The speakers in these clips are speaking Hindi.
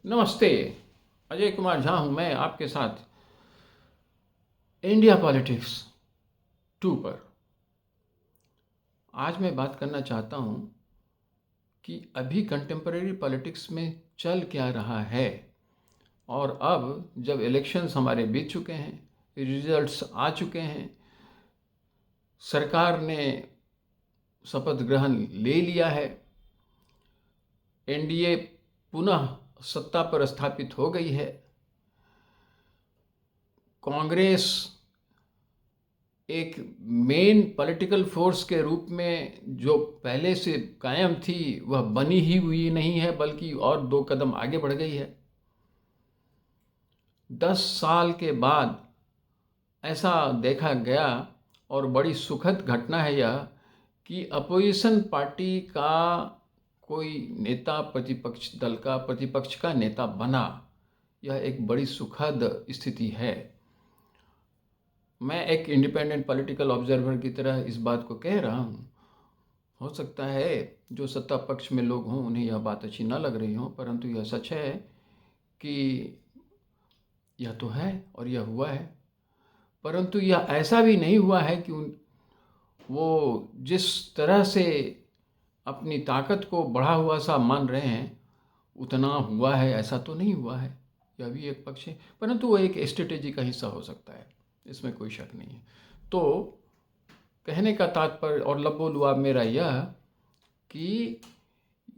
नमस्ते। अजय कुमार झा हूँ मैं आपके साथ इंडिया पॉलिटिक्स 2 पर। आज मैं बात करना चाहता हूँ कि अभी कंटेम्परेरी पॉलिटिक्स में चल क्या रहा है, और अब जब इलेक्शंस हमारे बीत चुके हैं, रिजल्ट्स आ चुके हैं, सरकार ने शपथ ग्रहण ले लिया है, एनडीए पुनः सत्ता पर स्थापित हो गई है, कांग्रेस एक मेन पॉलिटिकल फोर्स के रूप में जो पहले से कायम थी वह बनी ही हुई नहीं है, बल्कि और 2 कदम आगे बढ़ गई है। 10 साल के बाद ऐसा देखा गया, और बड़ी सुखद घटना है यह, कि अपोजिशन पार्टी का कोई नेता प्रतिपक्ष दल का प्रतिपक्ष का नेता बना। यह एक बड़ी सुखद स्थिति है। मैं एक इंडिपेंडेंट पॉलिटिकल ऑब्जर्वर की तरह इस बात को कह रहा हूँ। हो सकता है जो सत्ता पक्ष में लोग हों उन्हें यह बात अच्छी न लग रही हो, परंतु यह सच है कि यह तो है और यह हुआ है। परंतु यह ऐसा भी नहीं हुआ है कि वो जिस तरह से अपनी ताकत को बढ़ा हुआ सा मान रहे हैं उतना हुआ है, ऐसा तो नहीं हुआ है। यह भी एक पक्ष है, परंतु वो एक स्ट्रेटेजी का हिस्सा हो सकता है, इसमें कोई शक नहीं है। तो कहने का तात्पर्य और लबो-लुआब मेरा यह कि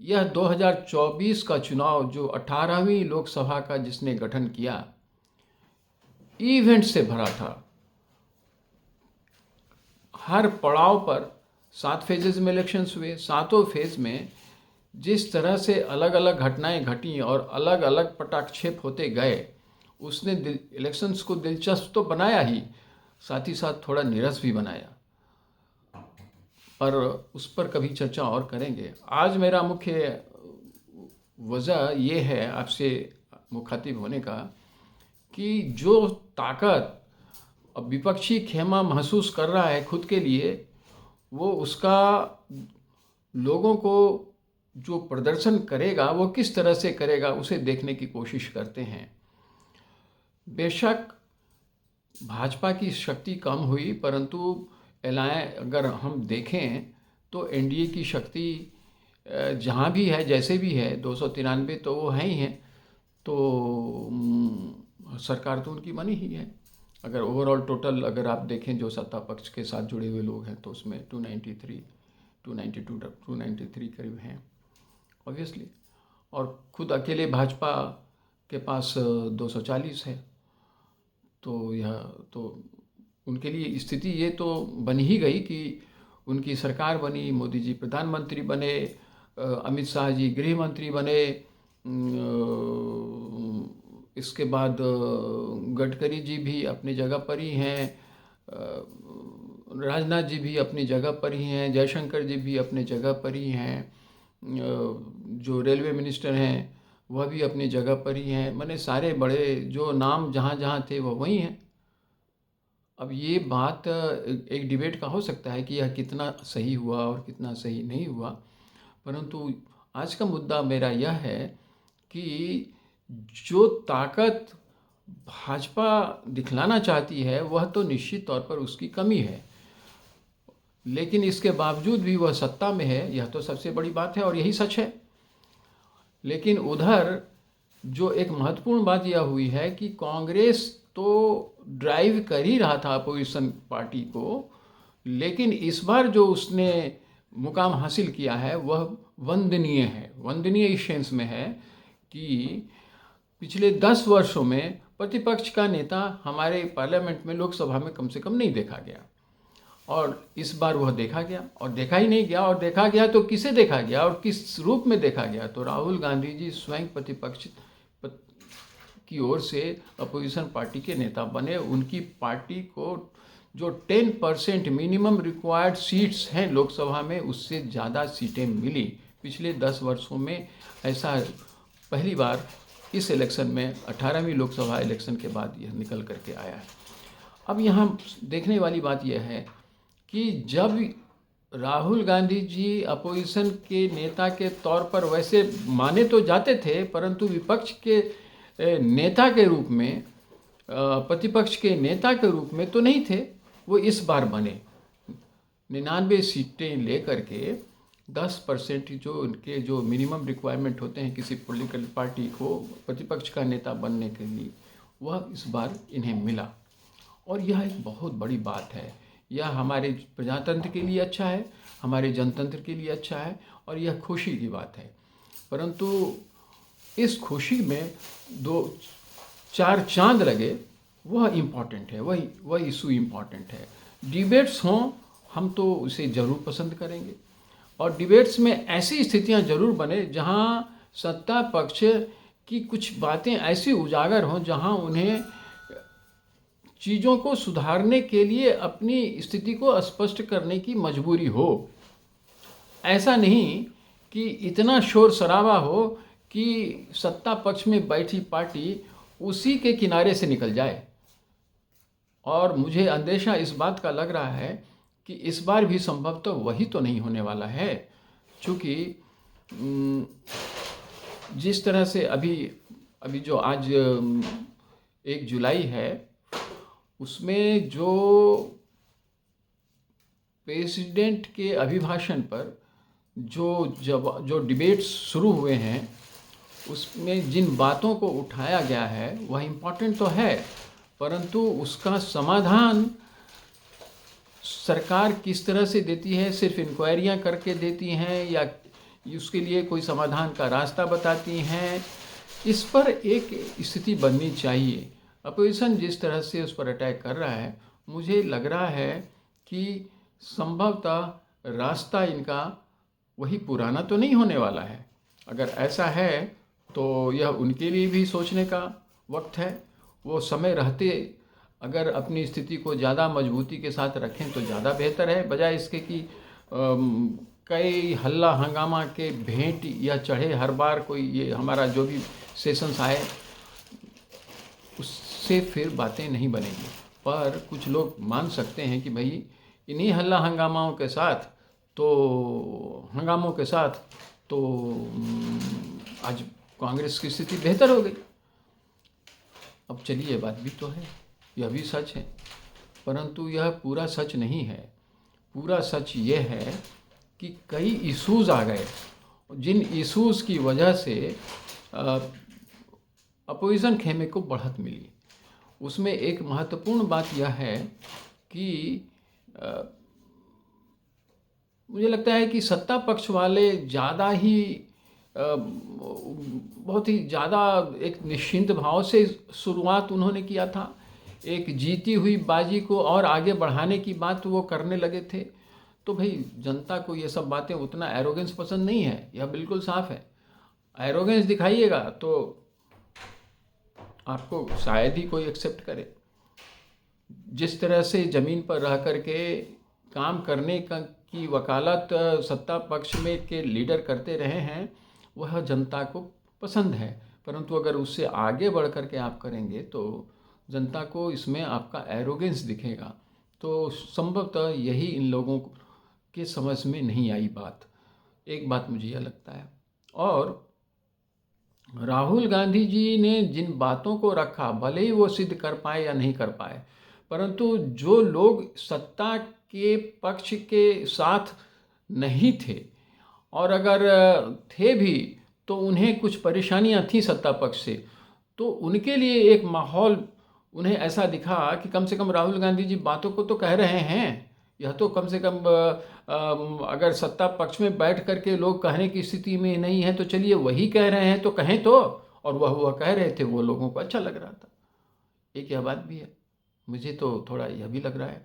यह 2024 का चुनाव जो 18वीं लोकसभा का जिसने गठन किया, इवेंट से भरा था। हर पड़ाव पर 7 फेजेस में इलेक्शंस हुए। 7 फेज में जिस तरह से अलग अलग घटनाएं घटी और अलग अलग पटाक्षेप होते गए, उसने इलेक्शंस को दिलचस्प तो बनाया ही, साथ ही साथ थोड़ा नीरस भी बनाया, पर उस पर कभी चर्चा और करेंगे। आज मेरा मुख्य वजह ये है आपसे मुखातिब होने का कि जो ताकत अब विपक्षी खेमा महसूस कर रहा है खुद के लिए, वो उसका लोगों को जो प्रदर्शन करेगा वो किस तरह से करेगा उसे देखने की कोशिश करते हैं। बेशक भाजपा की शक्ति कम हुई, परंतु अगर हम देखें तो एनडीए की शक्ति जहाँ भी है, जैसे भी है, 293 तो वो हैं ही हैं, तो सरकार तो उनकी बनी ही है। अगर ओवरऑल टोटल अगर आप देखें जो सत्ता पक्ष के साथ जुड़े हुए लोग हैं तो उसमें 293, 292, 293 करीब हैं ऑब्वियसली, और खुद अकेले भाजपा के पास 240 है। तो यह तो उनके लिए स्थिति ये तो बन ही गई कि उनकी सरकार बनी, मोदी जी प्रधानमंत्री बने, अमित शाह जी गृह मंत्री बने, इसके बाद गडकरी जी भी अपनी जगह पर ही हैं, राजनाथ जी भी अपनी जगह पर ही हैं, जयशंकर जी भी अपनी जगह पर ही हैं, जो रेलवे मिनिस्टर हैं वह भी अपनी जगह पर ही हैं। मैंने सारे बड़े जो नाम जहाँ जहाँ थे वह वहीं हैं। अब ये बात एक डिबेट का हो सकता है कि यह कितना सही हुआ और कितना सही नहीं हुआ, परंतु आज का मुद्दा मेरा यह है कि जो ताकत भाजपा दिखलाना चाहती है वह तो निश्चित तौर पर उसकी कमी है, लेकिन इसके बावजूद भी वह सत्ता में है, यह तो सबसे बड़ी बात है और यही सच है। लेकिन उधर जो एक महत्वपूर्ण बात यह हुई है कि कांग्रेस तो ड्राइव कर ही रहा था अपोजिशन पार्टी को, लेकिन इस बार जो उसने मुकाम हासिल किया है वह वंदनीय है। वंदनीय इस सेंस में है कि पिछले 10 वर्षों में प्रतिपक्ष का नेता हमारे पार्लियामेंट में, लोकसभा में कम से कम नहीं देखा गया, और इस बार वह देखा गया, और देखा ही नहीं गया, और देखा गया तो किसे देखा गया और किस रूप में देखा गया। तो राहुल गांधी जी स्वयं प्रतिपक्ष की ओर से अपोजिशन पार्टी के नेता बने। उनकी पार्टी को जो 10% मिनिमम रिक्वायर्ड सीट्स हैं लोकसभा में, उससे ज़्यादा सीटें मिली पिछले 10 वर्षों में। ऐसा पहली बार इस इलेक्शन में 18वीं लोकसभा इलेक्शन के बाद यह निकल करके आया है। अब यहाँ देखने वाली बात यह है कि जब राहुल गांधी जी अपोजिशन के नेता के तौर पर वैसे माने तो जाते थे, परंतु विपक्ष के नेता के रूप में, प्रतिपक्ष के नेता के रूप में तो नहीं थे। वो इस बार बने 99 सीटें लेकर के 10% जो उनके जो मिनिमम रिक्वायरमेंट होते हैं किसी पॉलिटिकल पार्टी को प्रतिपक्ष का नेता बनने के लिए, वह इस बार इन्हें मिला। और यह एक बहुत बड़ी बात है। यह हमारे प्रजातंत्र के लिए अच्छा है, हमारे जनतंत्र के लिए अच्छा है, और यह खुशी की बात है। परंतु इस खुशी में दो चार चांद लगे, वह इम्पॉर्टेंट है, वह इशू इम्पॉर्टेंट है। डिबेट्स हों, हम तो उसे ज़रूर पसंद करेंगे, और डिबेट्स में ऐसी स्थितियां ज़रूर बने जहां सत्ता पक्ष की कुछ बातें ऐसी उजागर हों जहां उन्हें चीज़ों को सुधारने के लिए अपनी स्थिति को स्पष्ट करने की मजबूरी हो। ऐसा नहीं कि इतना शोर शराबा हो कि सत्ता पक्ष में बैठी पार्टी उसी के किनारे से निकल जाए। और मुझे अंदेशा इस बात का लग रहा है कि इस बार भी संभवतः वही तो नहीं होने वाला है, क्योंकि जिस तरह से अभी जो आज 1 जुलाई है, उसमें जो प्रेसिडेंट के अभिभाषण पर जो डिबेट्स शुरू हुए हैं, उसमें जिन बातों को उठाया गया है वह इम्पोर्टेंट तो है, परंतु उसका समाधान सरकार किस तरह से देती है, सिर्फ इंक्वायरियां करके देती हैं या उसके लिए कोई समाधान का रास्ता बताती हैं, इस पर एक स्थिति बननी चाहिए। अपोजिशन जिस तरह से उस पर अटैक कर रहा है, मुझे लग रहा है कि संभवतः रास्ता इनका वही पुराना तो नहीं होने वाला है। अगर ऐसा है तो यह उनके लिए भी सोचने का वक्त है। वो समय रहते अगर अपनी स्थिति को ज़्यादा मजबूती के साथ रखें तो ज़्यादा बेहतर है, बजाय इसके कि कई हल्ला हंगामा के भेंट या चढ़े हर बार कोई ये हमारा जो भी सेशंस आए, उससे फिर बातें नहीं बनेगी। पर कुछ लोग मान सकते हैं कि भाई इन्हीं हल्ला हंगामाओं के साथ तो आज कांग्रेस की स्थिति बेहतर हो गई। अब चलिए, बात भी तो है, यह भी सच है, परंतु यह पूरा सच नहीं है। पूरा सच यह है कि कई इश्यूज़ आ गए, जिन इश्यूज़ की वजह से अपोजिशन खेमे को बढ़त मिली। उसमें एक महत्वपूर्ण बात यह है कि मुझे लगता है कि सत्ता पक्ष वाले ज़्यादा ही बहुत ही ज़्यादा एक निश्चिंत भाव से शुरुआत उन्होंने किया था। एक जीती हुई बाजी को और आगे बढ़ाने की बात वो करने लगे थे। तो भाई जनता को ये सब बातें उतना एरोगेंस पसंद नहीं है, यह बिल्कुल साफ है। एरोगेंस दिखाइएगा तो आपको शायद ही कोई एक्सेप्ट करे। जिस तरह से ज़मीन पर रह कर के काम करने की वकालत सत्ता पक्ष में के लीडर करते रहे हैं, वह जनता को पसंद है, परंतु अगर उससे आगे बढ़ कर के आप करेंगे तो जनता को इसमें आपका एरोगेंस दिखेगा। तो संभवतः यही इन लोगों के समझ में नहीं आई बात। एक बात मुझे यह लगता है। और राहुल गांधी जी ने जिन बातों को रखा, भले ही वो सिद्ध कर पाए या नहीं कर पाए, परंतु जो लोग सत्ता के पक्ष के साथ नहीं थे, और अगर थे भी तो उन्हें कुछ परेशानियां थी सत्ता पक्ष से, तो उनके लिए एक माहौल उन्हें ऐसा दिखा कि कम से कम राहुल गांधी जी बातों को तो कह रहे हैं। यह तो कम से कम अगर सत्ता पक्ष में बैठ करके लोग कहने की स्थिति में नहीं है तो चलिए वही कह रहे हैं तो कहें तो। और वह कह रहे थे, वो लोगों को अच्छा लग रहा था। एक यह बात भी है, मुझे तो थोड़ा यह भी लग रहा है।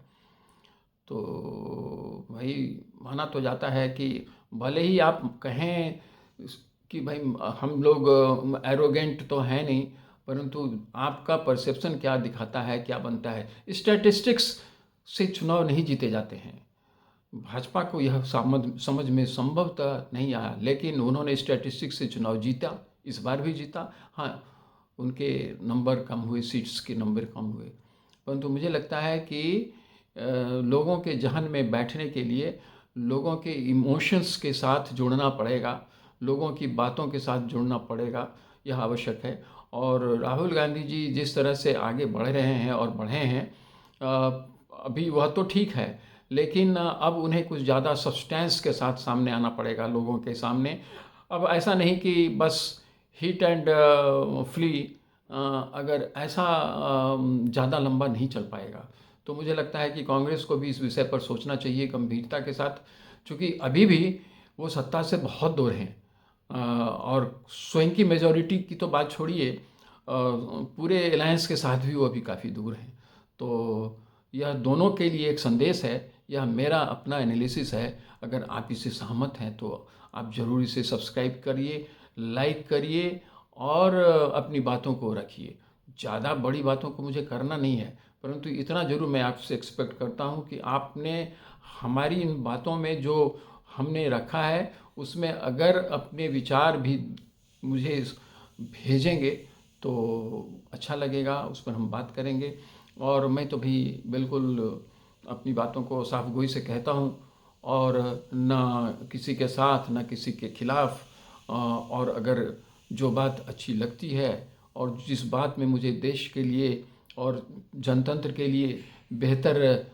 तो भाई माना तो जाता है कि भले ही आप कहें कि भाई हम लोग एरोगेंट तो हैं नहीं, परंतु आपका परसेप्शन क्या दिखाता है, क्या बनता है। स्टैटिस्टिक्स से चुनाव नहीं जीते जाते हैं। भाजपा को यह समझ में संभवतः नहीं आया, लेकिन उन्होंने स्टैटिस्टिक्स से चुनाव जीता, इस बार भी जीता। हाँ, उनके नंबर कम हुए, सीट्स के नंबर कम हुए, परंतु मुझे लगता है कि लोगों के जहन में बैठने के लिए लोगों के इमोशंस के साथ जुड़ना पड़ेगा, लोगों की बातों के साथ जुड़ना पड़ेगा, यह आवश्यक है। और राहुल गांधी जी जिस तरह से आगे बढ़ रहे हैं और बढ़े हैं, अभी वह तो ठीक है, लेकिन अब उन्हें कुछ ज़्यादा सब्सटेंस के साथ सामने आना पड़ेगा लोगों के सामने। अब ऐसा नहीं कि बस हिट एंड फ्ली, अगर ऐसा ज़्यादा लंबा नहीं चल पाएगा। तो मुझे लगता है कि कांग्रेस को भी इस विषय पर सोचना चाहिए गंभीरता के साथ, क्योंकि अभी भी वो सत्ता से बहुत दूर हैं। और स्वयं की मेजॉरिटी की तो बात छोड़िए, पूरे अलायंस के साथ भी वो अभी काफ़ी दूर हैं। तो यह दोनों के लिए एक संदेश है, यह मेरा अपना एनालिसिस है। अगर आप इससे सहमत हैं तो आप ज़रूर इसे सब्सक्राइब करिए, लाइक करिए और अपनी बातों को रखिए। ज़्यादा बड़ी बातों को मुझे करना नहीं है, परंतु इतना ज़रूर मैं आपसे एक्सपेक्ट करता हूँ कि आपने हमारी इन बातों में जो हमने रखा है उसमें अगर अपने विचार भी मुझे भेजेंगे तो अच्छा लगेगा, उस पर हम बात करेंगे। और मैं तो भी बिल्कुल अपनी बातों को साफ गोई से कहता हूँ, और ना किसी के साथ ना किसी के खिलाफ। और अगर जो बात अच्छी लगती है और जिस बात में मुझे देश के लिए और जनतंत्र के लिए बेहतर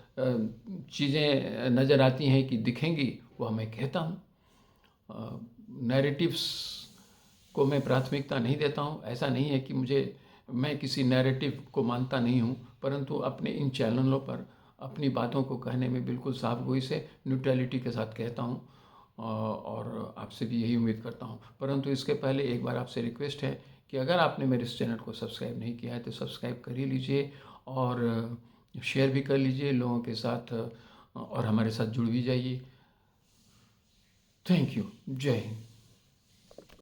चीज़ें नज़र आती हैं कि दिखेंगी, वह मैं कहता हूँ। नैरेटिव्स को मैं प्राथमिकता नहीं देता हूँ। ऐसा नहीं है कि मैं किसी नैरेटिव को मानता नहीं हूँ, परंतु अपने इन चैनलों पर अपनी बातों को कहने में बिल्कुल साफ गोई से न्यूट्रलिटी के साथ कहता हूँ। और आपसे भी यही उम्मीद करता हूँ। परंतु इसके पहले एक बार आपसे रिक्वेस्ट है कि अगर आपने मेरे इस चैनल को सब्सक्राइब नहीं किया है तो सब्सक्राइब कर ही लीजिए, और शेयर भी कर लीजिए लोगों के साथ, और हमारे साथ जुड़ भी जाइए। Thank you. जय हिंद।